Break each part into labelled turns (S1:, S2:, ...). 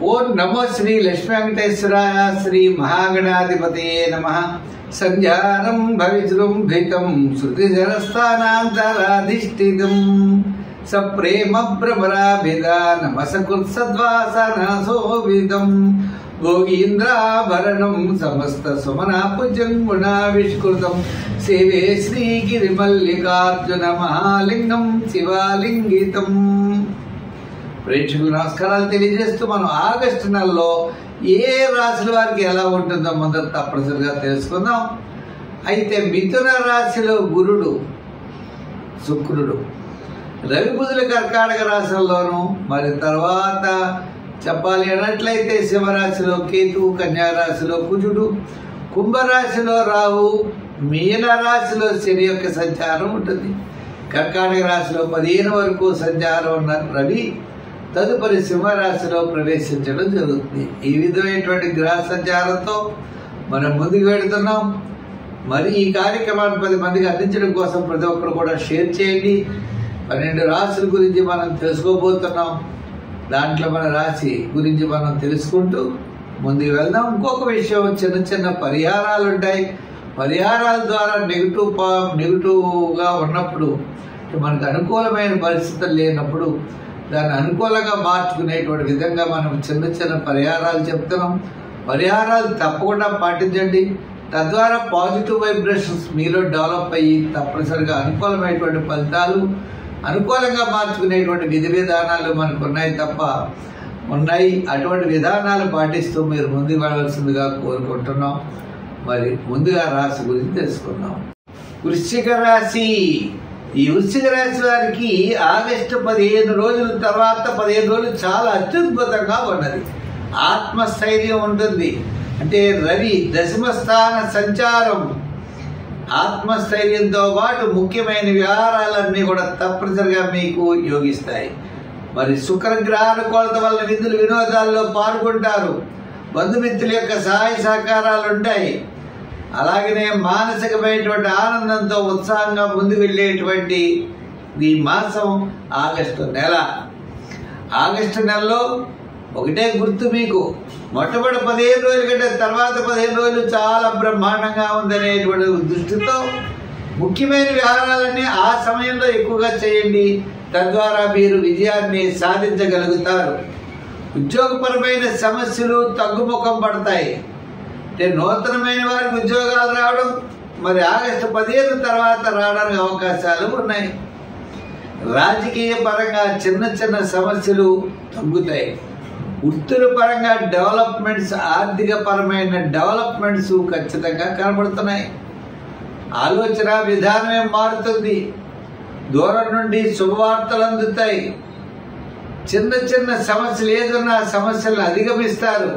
S1: ఓం నమో శ్రీ లక్ష్మీ వెంకటేశ్వరాయ శ్రీ మహాగణాధిపతయే నమః. సంధ్యానం భవిజృంభితం శృతిజనస్థానాంతరాధిష్ఠితం సప్రేమ భ్రమరాభిధానమసకృత్సద్వాసనశోభితం భోగీంద్రాభరణం సమస్త సుమనాపుజంగుణావిష్కృతం సేవే శ్రీగిరిమల్లికార్జున మహాలింగం శివాలింగితం. ప్రేక్షకులు నమస్కారాలు తెలియజేస్తూ మనం ఆగస్టు నెలలో ఏ రాశుల వారికి ఎలా ఉంటుందో మొదట తప్పనిసరిగా తెలుసుకుందాం. అయితే మిథున రాశిలో గురుడు, శుక్రుడు, రవి బుధుల కర్కాటక రాశుల్లోనూ, మరి తర్వాత చెప్పాలి అన్నట్లయితే సింహరాశిలో కేతువు, కన్యా రాశిలో కుజుడు, కుంభరాశిలో రాహు, మీన రాశిలో శని యొక్క సంచారం ఉంటుంది. కర్కాటక రాశిలో 15 వరకు సంచారం ఉన్న రవి తదుపరి సింహరాశిలో ప్రవేశించడం జరుగుతుంది. ఈ విధమైనటువంటి గ్రహ సంచారంతో మనం ముందుకు వెళుతున్నాం. మరి ఈ కార్యక్రమాన్ని 10 మందికి అందించడం కోసం ప్రతి ఒక్కరు కూడా షేర్ చేయండి. 12 రాశుల గురించి మనం తెలుసుకోబోతున్నాం. దాంట్లో మన రాశి గురించి మనం తెలుసుకుంటూ ముందుకు వెళ్దాం. ఇంకొక విషయం, చిన్న చిన్న పరిహారాలు ఉంటాయి. పరిహారాల ద్వారా నెగిటివ్గా ఉన్నప్పుడు, మనకు అనుకూలమైన పరిస్థితులు లేనప్పుడు దాన్ని అనుకూలంగా మార్చుకునేటువంటి విధంగా మనం చిన్న చిన్న పరిహారాలు చెప్తున్నాం. పరిహారాలు తప్పకుండా పాటించండి. తద్వారా పాజిటివ్ వైబ్రేషన్స్ మీలో డెవలప్ అయ్యి తప్పనిసరిగా అనుకూలమైనటువంటి ఫలితాలు, అనుకూలంగా మార్చుకునేటువంటి విధి విధానాలు మనకు ఉన్నాయి. అటువంటి విధానాలు పాటిస్తూ మీరు ముందుకు వెళ్ళవలసిందిగా కోరుకుంటున్నాం. మరి ముందుగా రాశి గురించి తెలుసుకుందాం. వృశ్చిక రాశి. ఈ వృశ్చిక రాశి వారికి ఆగస్టు 15 రోజుల తర్వాత 15 రోజులు చాలా అత్యద్భుతంగా ఉన్నది. ఆత్మస్థైర్యం ఉంటుంది. అంటే రవి దశమ స్థాన సంచారం ఆత్మస్థైర్యంతో పాటు ముఖ్యమైన వ్యవహారాలన్నీ కూడా తప్పనిసరిగా మీకు యోగిస్తాయి. మరి శుక్రగ్రహానుకూలత వల్ల విధులు వినోదాల్లో పాల్గొంటారు. బంధుమిత్రుల యొక్క సహాయ సహకారాలు ఉంటాయి. అలాగనే మానసికమైనటువంటి ఆనందంతో ఉత్సాహంగా ముందుకు వెళ్ళేటువంటి ఈ మాసం ఆగస్టు నెల. ఆగస్టు నెలలో ఒకటే గుర్తు మీకు, మొట్టమొదటి 15 రోజుల కంటే తర్వాత 15 రోజులు చాలా బ్రహ్మాండంగా ఉందనేటువంటి దృష్టితో ముఖ్యమైన వ్యవహారాలన్నీ ఆ సమయంలో ఎక్కువగా చేయండి. తద్వారా మీరు విజయాన్ని సాధించగలుగుతారు. ఉద్యోగపరమైన సమస్యలు తగ్గుముఖం పడతాయి. అంటే నూతనమైన వారికి ఉద్యోగాలు రావడం మరి ఆగస్టు 15 తర్వాత రావడానికి అవకాశాలు ఉన్నాయి. రాజకీయ పరంగా చిన్న చిన్న సమస్యలు తగ్గుతాయి. వృత్తుల పరంగా డెవలప్మెంట్స్, ఆర్థిక పరమైన డెవలప్మెంట్స్ ఖచ్చితంగా కనబడుతున్నాయి. ఆలోచన విధానమే మారుతుంది. దూరం నుండి శుభవార్తలు అందుతాయి. చిన్న చిన్న సమస్యలు ఏదన్నా సమస్యలను అధిగమిస్తారు.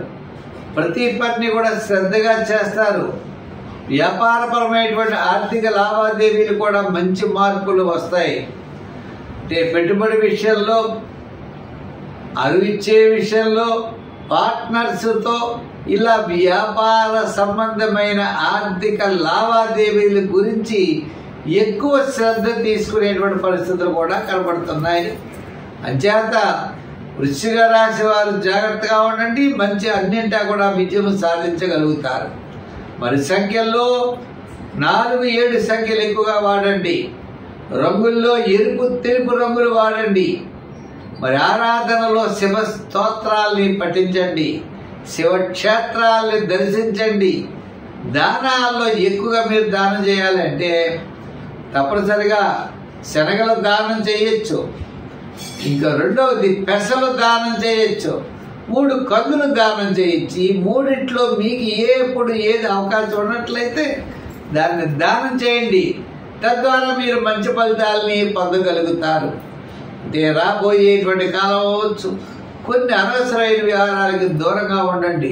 S1: ప్రతి పనిని కూడా శ్రద్ధగా చేస్తారు. వ్యాపారపరమైనటువంటి ఆర్థిక లావాదేవీలు కూడా మంచి మార్పులు వస్తాయి. అంటే పెట్టుబడి విషయంలో, అరువిచ్చే విషయంలో, పార్ట్నర్స్తో ఇలా వ్యాపార సంబంధమైన ఆర్థిక లావాదేవీల గురించి ఎక్కువ శ్రద్ధ తీసుకునేటువంటి పరిస్థితులు కూడా కనబడుతున్నాయి. అంచేత వృశ్చిక రాశి వారు జాగ్రత్తగా ఉండండి. మంచి అన్నింటా కూడా విజయం సాధించగలుగుతారు. మరి సంఖ్యల్లో 4, 7 సంఖ్యలు ఎక్కువగా వాడండి. రంగుల్లో ఎరుపు, తెలుపు రంగులు వాడండి. మరి ఆరాధనలో శివ స్తోత్రాల్ని పఠించండి. శివక్షేత్రాల్ని దర్శించండి. దానాల్లో ఎక్కువగా మీరు దానం చేయాలంటే తప్పనిసరిగా శనగలు దానం చేయొచ్చు. ఇంకా రెండవది పెసలు దానం చేయొచ్చు. 3 కందులు దానం చేయొచ్చు. ఈ మూడిట్లో మీకు ఎప్పుడు ఏది అవకాశం ఉన్నట్లయితే దాన్ని దానం చేయండి. తద్వారా మీరు మంచి ఫలితాలని పొందగలుగుతారు. అంటే రాబోయేటువంటి కాలం అవ్వచ్చు. కొన్ని అనవసరమైన వ్యవహారాలకి దూరంగా ఉండండి.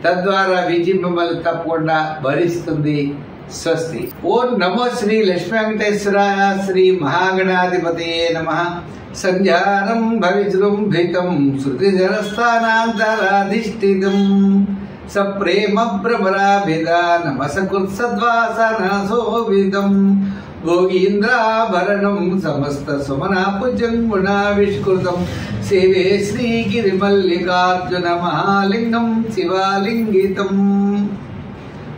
S1: తద్వారా విజయం మిమ్మల్ని తప్పకుండా భరిస్తుంది. స్వస్తి. ఓం నమో శ్రీ లక్ష్మీ వెంకటేశ్వరాయ శ్రీ మహాగణాధిపతయే నమః. సంధ్యానం భవిజృంభితం శృతిజనస్థానాంతరాధిష్ఠితం సప్రేమ భ్రమరాభిధానమసకృత్సద్వాసనశోభితం గోగీంద్రాభరణం సమస్త సుమనాపుజం గుణావిష్కృతం సేవే శ్రీగిరిమల్లికార్జున మహాలింగం శివాలింగితం.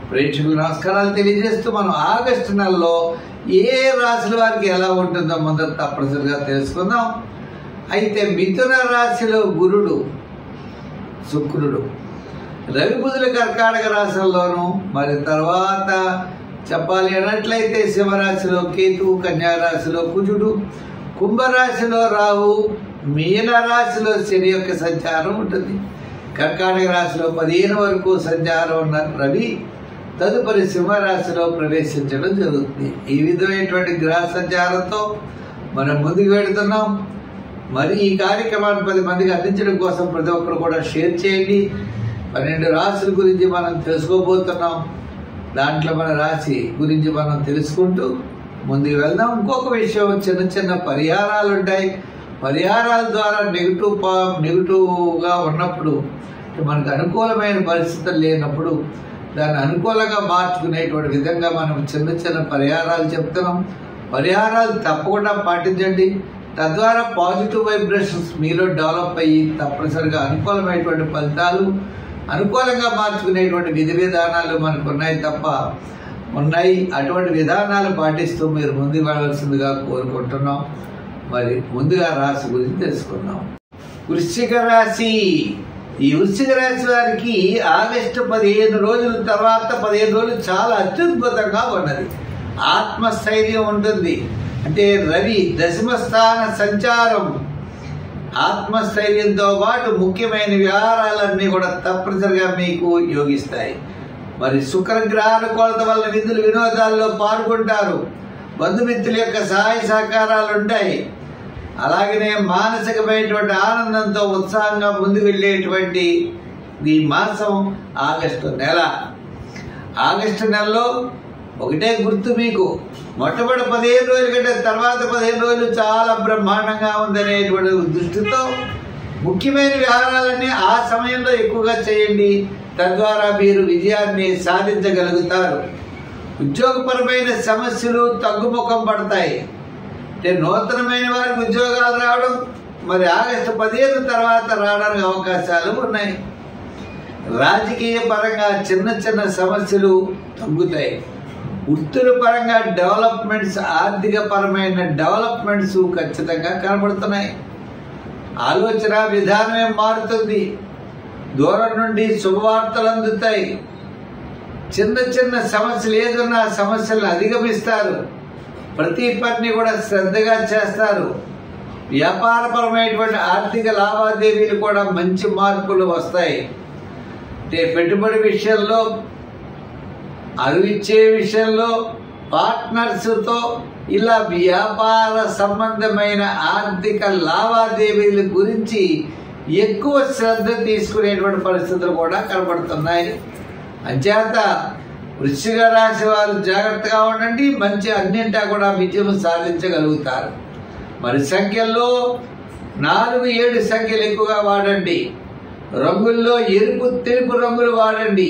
S1: ప్రేక్షకులు నమస్కారాలు తెలియజేస్తూ మనం ఆగస్టు నెలలో ఏ రాశుల వారికి ఎలా ఉంటుందో మొదట తప్పనిసరిగా తెలుసుకుందాం. అయితే మిథున రాశిలో గురుడు, శుక్రుడు, రవి బుధుల కర్కాటక రాశుల్లోనూ, మరి తర్వాత చెప్పాలి అన్నట్లయితే సింహరాశిలో కేతువు, కన్యా రాశిలో కుజుడు, కుంభరాశిలో రాహు, మీన రాశిలో శని యొక్క సంచారం ఉంటుంది. కర్కాటక రాశిలో 15 వరకు సంచారం ఉన్న రవి తదుపరి సింహరాశిలో ప్రవేశించడం జరుగుతుంది. ఈ విధమైనటువంటి గ్రహ సంచారంతో మనం ముందుకు వెళుతున్నాం. మరి ఈ కార్యక్రమాన్ని 10 మందికి అందించడం కోసం ప్రతి ఒక్కరు కూడా షేర్ చేయండి. 12 రాశుల గురించి మనం తెలుసుకోబోతున్నాం. దాంట్లో మన రాశి గురించి మనం తెలుసుకుంటూ ముందుకు వెళ్దాం. ఇంకొక విషయం, చిన్న చిన్న పరిహారాలు ఉంటాయి. పరిహారాల ద్వారా నెగిటివ్గా ఉన్నప్పుడు, మనకు అనుకూలమైన పరిస్థితులు లేనప్పుడు దాన్ని అనుకూలంగా మార్చుకునేటువంటి విధంగా మనం చిన్న చిన్న పరిహారాలు చెప్తున్నాం. పరిహారాలు తప్పకుండా పాటించండి. తద్వారా పాజిటివ్ వైబ్రేషన్స్ మీలో డెవలప్ అయ్యి తప్పనిసరిగా అనుకూలమైనటువంటి ఫలితాలు, అనుకూలంగా మార్చుకునేటువంటి విధి విధానాలు మనకు ఉన్నాయి. అటువంటి విధానాలు పాటిస్తూ మీరు ముందుకు వెళ్ళవలసిందిగా కోరుకుంటున్నాం. మరి ముందుగా రాశి గురించి తెలుసుకుందాం. వృశ్చిక రాశి. ఈ వృశ్చిక రాశి వారికి ఆగస్టు 15 రోజుల తర్వాత 15 రోజులు చాలా అత్యద్భుతంగా ఉన్నది. ఆత్మస్థైర్యం ఉంటుంది. అంటే రవి దశమ స్థాన సంచారం ఆత్మస్థైర్యంతో పాటు ముఖ్యమైన వ్యవహారాలన్నీ కూడా తప్పనిసరిగా మీకు యోగిస్తాయి. మరి శుక్రగ్రహాల కొలత వల్ల విధులు వినోదాల్లో పాల్గొంటారు. బంధుమిత్రుల యొక్క సహాయ సహకారాలు ఉంటాయి. అలాగనే మానసికమైనటువంటి ఆనందంతో ఉత్సాహంగా ముందుకు వెళ్ళేటువంటి ఈ మాసం ఆగస్టు నెల. ఆగస్టు నెలలో ఒకటే గుర్తు మీకు, మొట్టమొదటి 15 రోజుల కంటే తర్వాత 15 రోజులు చాలా బ్రహ్మాండంగా ఉందనేటువంటి దృష్టితో ముఖ్యమైన వ్యవహారాలన్నీ ఆ సమయంలో ఎక్కువగా చేయండి. తద్వారా మీరు విజయాన్ని సాధించగలుగుతారు. ఉద్యోగపరమైన సమస్యలు తగ్గుముఖం పడతాయి. అంటే నూతనమైన వారికి ఉద్యోగాలు రావడం మరి ఆగస్టు 15 తర్వాత రావడానికి అవకాశాలు ఉన్నాయి. రాజకీయ పరంగా చిన్న చిన్న సమస్యలు తగ్గుతాయి. వృత్తుల పరంగా డెవలప్మెంట్స్, ఆర్థిక పరమైన డెవలప్మెంట్స్ ఖచ్చితంగా కనబడుతున్నాయి. ఆలోచన విధానమే మారుతుంది. దూరం నుండి శుభవార్తలు అందుతాయి. చిన్న చిన్న సమస్యలు ఏదన్నా సమస్యలను అధిగమిస్తారు. ప్రతి పని కూడా శ్రద్ధగా చేస్తారు. వ్యాపారపరమైనటువంటి ఆర్థిక లావాదేవీలు కూడా మంచి మార్పులు వస్తాయి. అంటే పెట్టుబడి విషయంలో, అరువిచ్చే విషయంలో, పార్ట్నర్స్తో ఇలా వ్యాపార సంబంధమైన ఆర్థిక లావాదేవీల గురించి ఎక్కువ శ్రద్ధ తీసుకునేటువంటి పరిస్థితులు కూడా కనబడుతున్నాయి. అంచేత వృశ్చిక రాశి వారు జాగ్రత్తగా ఉండండి. మంచి అన్నింటా కూడా విజయం సాధించగలుగుతారు. మరి సంఖ్యల్లో 4, 7 సంఖ్యలు ఎక్కువగా వాడండి. రంగుల్లో ఎరుపు, తెలుపు రంగులు వాడండి.